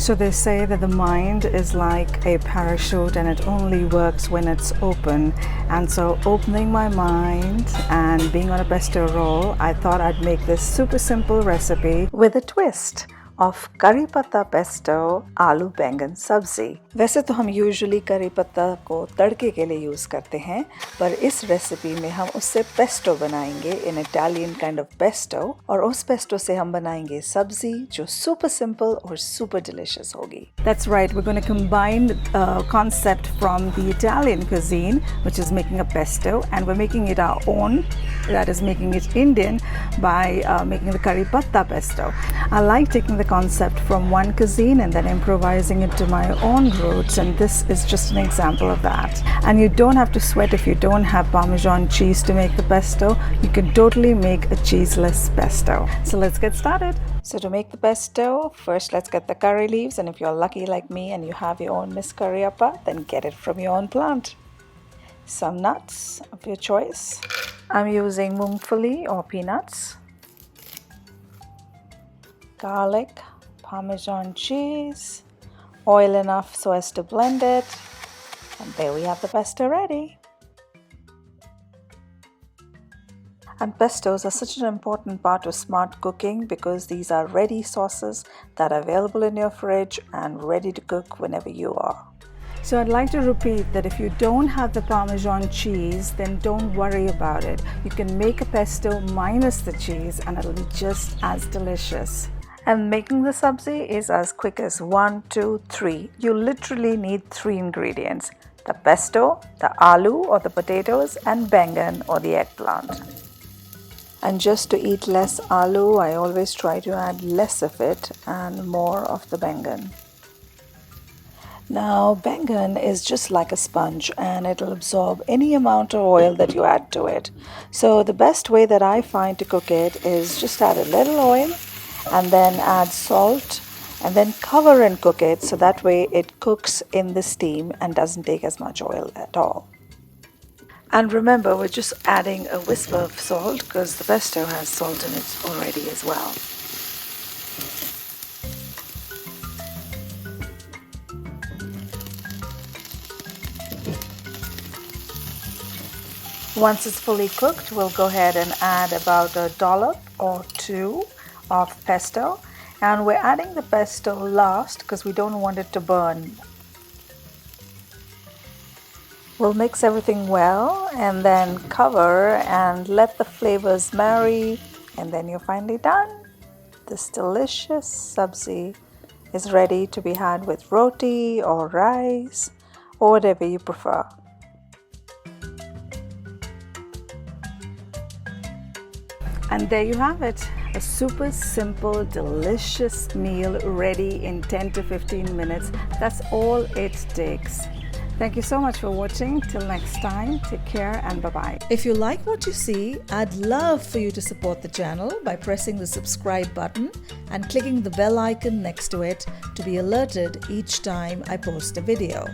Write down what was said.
So they say that the mind is like a parachute and it only works when it's open. And so opening my mind and being on a pesto roll, I thought I'd make this super simple recipe with a twist of करी पत्ता pesto आलू बैंगन सब्जी। वैसे तो हम usually करी पत्ता को तड़के के लिए यूज़ करते हैं, पर इस रेसिपी में हम उससे पेस्टो बनाएंगे, इन इटालियन काइंड ऑफ पेस्टो, और उस पेस्टो से हम बनाएंगे सब्जी जो सुपर सिंपल और सुपर डिलिशियस होगी। That's right, we're going to combine concept from the Italian cuisine, which is making a pesto, and we're making it our own, that is making it Indian by making the curry patta pesto. I like taking the concept from one cuisine and then improvising it to my own roots, and this is just an example of that. And you don't have to sweat if you don't have Parmesan cheese to make the pesto. You can totally make a cheeseless pesto. So let's get started. So to make the pesto, first let's get the curry leaves, and if you're lucky like me and you have your own Miss Curryappa, then get it from your own plant. Some nuts of your choice. I'm using mungfali or peanuts, garlic, Parmesan cheese, oil enough so as to blend it, and there we have the pesto ready. And pestos are such an important part of smart cooking because these are ready sauces that are available in your fridge and ready to cook whenever you are. So I'd like to repeat that if you don't have the Parmesan cheese, then don't worry about it. You can make a pesto minus the cheese and it'll be just as delicious. And making the sabzi is as quick as 1, 2, 3. You literally need 3 ingredients: the pesto, the aloo or the potatoes, and baingan or the eggplant. And just to eat less aloo, I always try to add less of it and more of the baingan. Now, baingan is just like a sponge and it'll absorb any amount of oil that you add to it. So the best way that I find to cook it is just add a little oil and then add salt and then cover and cook it, so that way it cooks in the steam and doesn't take as much oil at all. And remember, we're just adding a whisper of salt because the pesto has salt in it already as well. Once it's fully cooked, we'll go ahead and add about a dollop or 2 of pesto. And we're adding the pesto last because we don't want it to burn. We'll mix everything well and then cover and let the flavors marry, and then you're finally done. This delicious sabzi is ready to be had with roti or rice or whatever you prefer. And there you have it, a super simple, delicious meal ready in 10 to 15 minutes. That's all it takes. Thank you so much for watching. Till next time, take care and bye-bye. If you like what you see, I'd love for you to support the channel by pressing the subscribe button and clicking the bell icon next to it to be alerted each time I post a video.